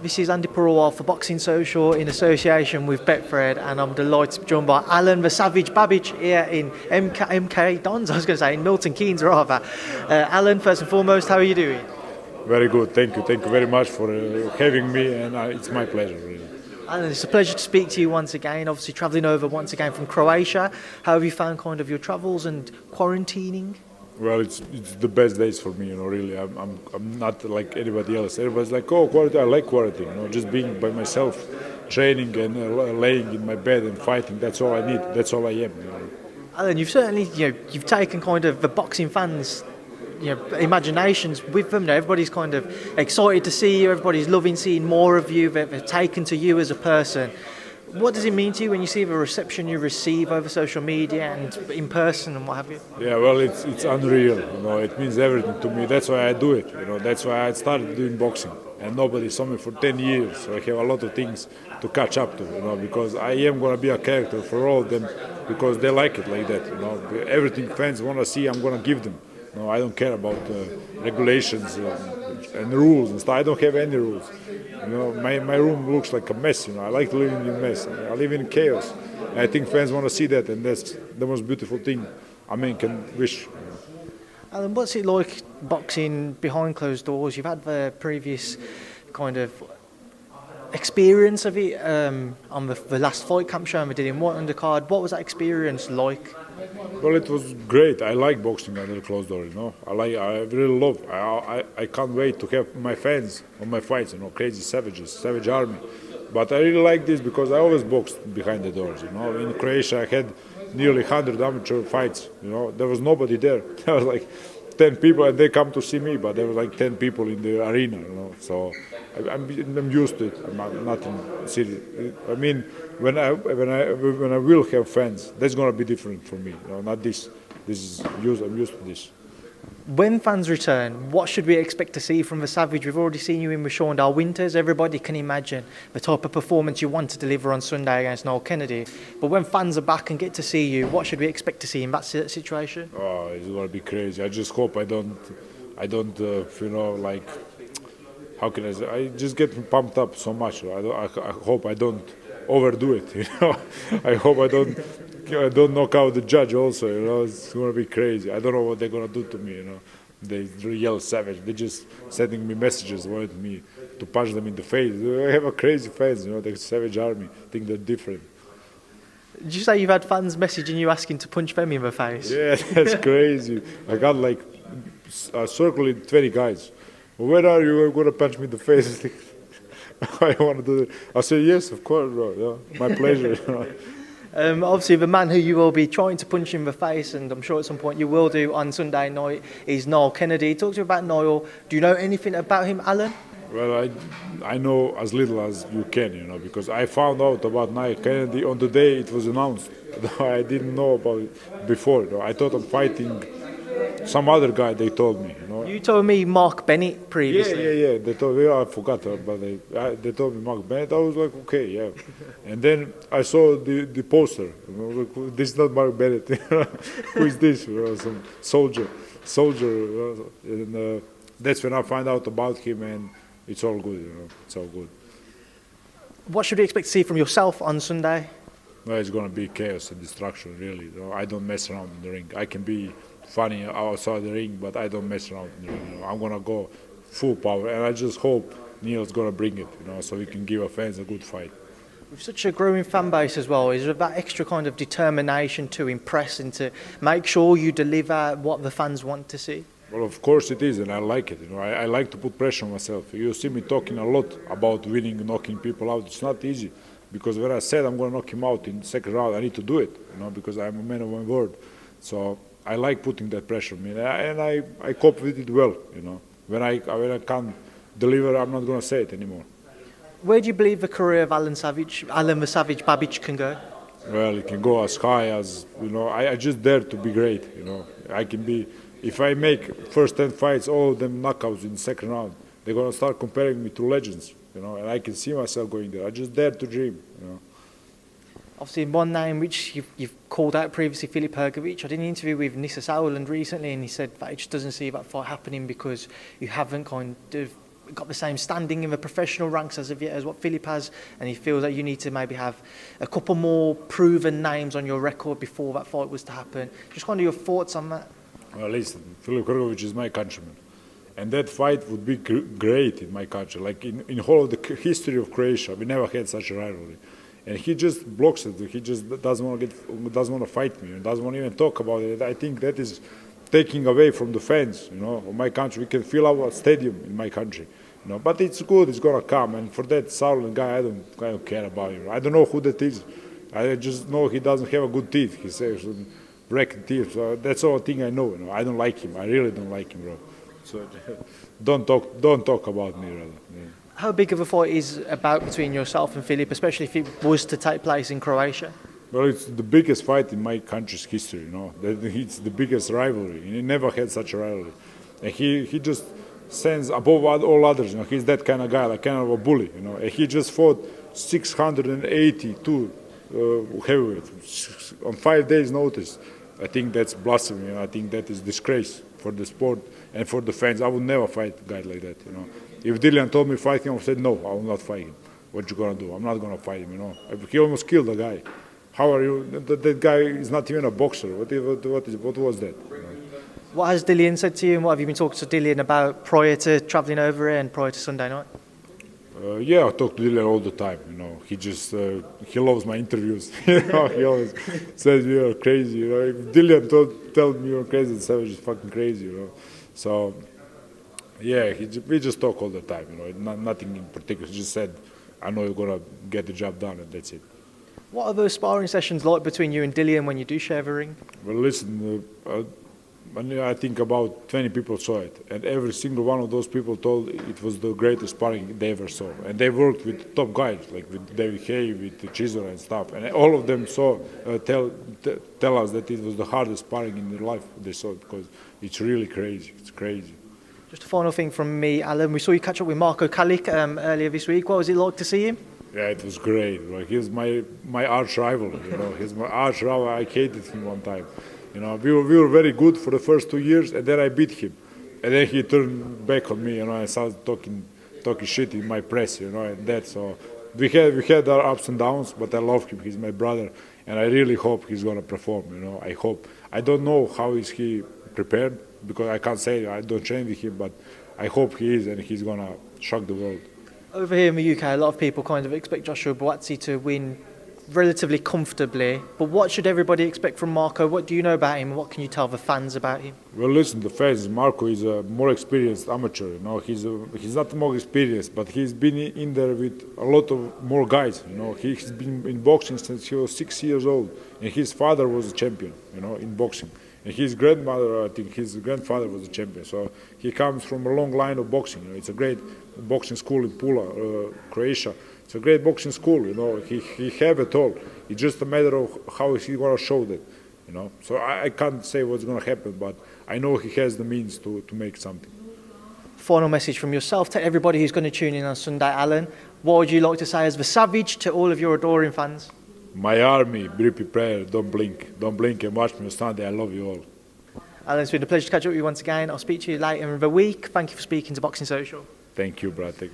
This is Andi Purewal for Boxing Social in association with Betfred, and I'm delighted to be joined by Alen Babic here in MK Dons, I was going to say, in Milton Keynes rather. Alen, first and foremost, how are you doing? Very good, thank you. Thank you very much for having me, and it's my pleasure, really. Alan, it's a pleasure to speak to you once again, obviously travelling over once again from Croatia. How have you found kind of your travels and quarantining? Well, it's the best days for me, really. I'm not like anybody else. Everybody's like, oh, quarantine, I like quarantine, just being by myself, training and laying in my bed and fighting, that's all I need, that's all I am. Alan, you've certainly, you've taken kind of the boxing fans' imaginations with them. Everybody's kind of excited to see you, everybody's loving seeing more of you, they're taken to you as a person. What does it mean to you when you see the reception you receive over social media and in person and what have you? Yeah, well, it's unreal, it means everything to me. That's why I do it, that's why I started doing boxing. And nobody saw me for 10 years, so I have a lot of things to catch up to, because I am going to be a character for all of them, because they like it like that, Everything fans want to see, I'm going to give them. No, I don't care about regulations and rules and stuff. I don't have any rules. My room looks like a mess. I like to live in a mess. I live in chaos. And I think fans want to see that, and that's the most beautiful thing a man can wish. Alan, what's it like boxing behind closed doors? You've had the previous kind of experience of it on the last fight camp show we did in Whyte undercard. What was that experience like? Well, it was great. I like boxing under closed doors. I really love. I can't wait to have my fans on my fights. Crazy savages, savage army. But I really like this because I always boxed behind the doors. In Croatia, I had nearly 100 amateur fights. There was nobody there. There was like 10 people, and they come to see me, but there were like 10 people in the arena. So I'm used to it. I'm not in serious. I mean, when I will have fans, that's gonna be different for me. Not this. I'm used to this. When fans return, what should we expect to see from the Savage? We've already seen you in with Sean Dal Winters. Everybody can imagine the type of performance you want to deliver on Sunday against Noel Kennedy. But when fans are back and get to see you, what should we expect to see in that situation? Oh, it's gonna be crazy. I just hope I don't, like, how can I say? I just get pumped up so much. I hope I don't overdo it. I hope I don't knock out the judge also. It's gonna be crazy. I don't know what they're gonna do to me. They yell savage. They're just sending me messages, wanting me to punch them in the face. I have a crazy fans. The savage army. I think they're different. Did you say you've had fans messaging you asking to punch them in the face? Yeah, that's crazy. I got like circling 20 guys. When are you going to punch me in the face? I want to do it. I said, yes, of course, bro. Yeah, my pleasure. Obviously, the man who you will be trying to punch in the face, and I'm sure at some point you will do on Sunday night, is Noel Kennedy. Talk to me about Noel. Do you know anything about him, Alan? Well, I know as little as you can, because I found out about Noel Kennedy on the day it was announced. I didn't know about it before. I thought I'm fighting some other guy, they told me. You told me Mark Bennett previously. Yeah. They told me, I forgot, but they told me Mark Bennett. I was like, okay, yeah. And then I saw the poster. Like, this is not Mark Bennett. Who is this? Some soldier. And that's when I find out about him, and it's all good. It's all good. What should we expect to see from yourself on Sunday? Well, it's going to be chaos and destruction, really. I don't mess around in the ring. I can be funny outside the ring, but I don't mess around in the ring. I'm going to go full power, and I just hope Neil's going to bring it, so we can give our fans a good fight. With such a growing fan base as well, is there that extra kind of determination to impress and to make sure you deliver what the fans want to see? Well, of course it is, and I like it. I like to put pressure on myself. You see me talking a lot about winning, knocking people out. It's not easy, because when I said I'm going to knock him out in the second round, I need to do it, because I'm a man of my word. So I like putting that pressure on me, and I cope with it well. When I can't deliver, I'm not going to say it anymore. Where do you believe the career of Alen the Savage Babic can go? Well, it can go as high as I just dare to be great. I can be. If I make first 10 fights, all of them knockouts in the second round, they're going to start comparing me to legends. And I can see myself going there. I just dare to dream. Obviously, one name which you've called out previously, Filip Hrgovic. I did an interview with Nissa Sauerland recently, and he said that he just doesn't see that fight happening because you haven't kind of got the same standing in the professional ranks as what Filip has, and he feels that you need to maybe have a couple more proven names on your record before that fight was to happen. Just kind of your thoughts on that. Well, listen, Filip Hrgovic is my countryman, and that fight would be great in my country. Like in whole of the history of Croatia, we never had such a rivalry, and he just blocks it. He just doesn't want to fight me, and doesn't want to even talk about it. I think that is taking away from the fans, of my country. We can fill our stadium in my country, But it's good. It's gonna come, and for that Sauerland guy, I don't care about him. I don't know who that is. I just know he doesn't have a good teeth. He says wrecked teeth. So that's all thing I know. I don't like him. I really don't like him, bro. So don't talk about me, rather. Yeah. How big of a fight is about between yourself and Filip, especially if it was to take place in Croatia? Well, it's the biggest fight in my country's history. It's the biggest rivalry. He never had such a rivalry, and he just stands above all others. He's that kind of guy, like kind of a bully. And he just fought 682 heavyweights on 5 days' notice. I think that's blasphemy. I think that is disgrace for the sport and for the fans. I would never fight a guy like that. If Dillian told me fight him, I said no, I will not fight him. What you gonna do? I'm not gonna fight him. He almost killed the guy. How are you? That guy is not even a boxer. What was that? What has Dillian said to you, and what have you been talking to Dillian about prior to travelling over here and prior to Sunday night? Yeah, I talk to Dillian all the time. He just he loves my interviews. He always says you're crazy. If Dillian tells me you're crazy, Savage is fucking crazy. So yeah, we just talk all the time. Nothing in particular. He just said, I know you're gonna get the job done, and that's it. What are those sparring sessions like between you and Dillian when you do share the ring? Well, listen, I think about 20 people saw it, and every single one of those people told it was the greatest sparring they ever saw. And they worked with top guys, like with David Hay, with Chisora and stuff, and all of them tell us that it was the hardest sparring in their life they saw, because it's really crazy. It's crazy. Just a final thing from me, Alen. We saw you catch up with Marko Kalic earlier this week. What was it like to see him? Yeah, it was great. He's my arch rival. He's my arch rival. I hated him one time. We were very good for the first 2 years, and then I beat him, and then he turned back on me. And started talking shit in my press. And that. So we had our ups and downs, but I love him. He's my brother, and I really hope he's gonna perform. I hope. I don't know how is he prepared, because I can't say. I don't train with him, but I hope he is, and he's gonna shock the world. Over here in the UK, a lot of people kind of expect Joshua Buatsi to win relatively comfortably, but what should everybody expect from Marko? What do you know about him? What can you tell the fans about him? Well, listen, the fans, Marko is a more experienced amateur. He's not more experienced, but he's been in there with a lot of more guys. He's been in boxing since he was 6 years old, and his father was a champion, in boxing. And his grandmother, I think his grandfather was a champion. So he comes from a long line of boxing. It's a great boxing school in Pula, Croatia. It's a great boxing school. He have it all. It's just a matter of how is he going to show that. So I can't say what's going to happen, but I know he has the means to make something. Final message from yourself to everybody who's going to tune in on Sunday, Alen. What would you like to say as the Savage to all of your adoring fans? My army, be prepared, don't blink. Don't blink and watch me on Sunday. I love you all. Alen, it's been a pleasure to catch up with you once again. I'll speak to you later in the week. Thank you for speaking to Boxing Social. Thank you, brother.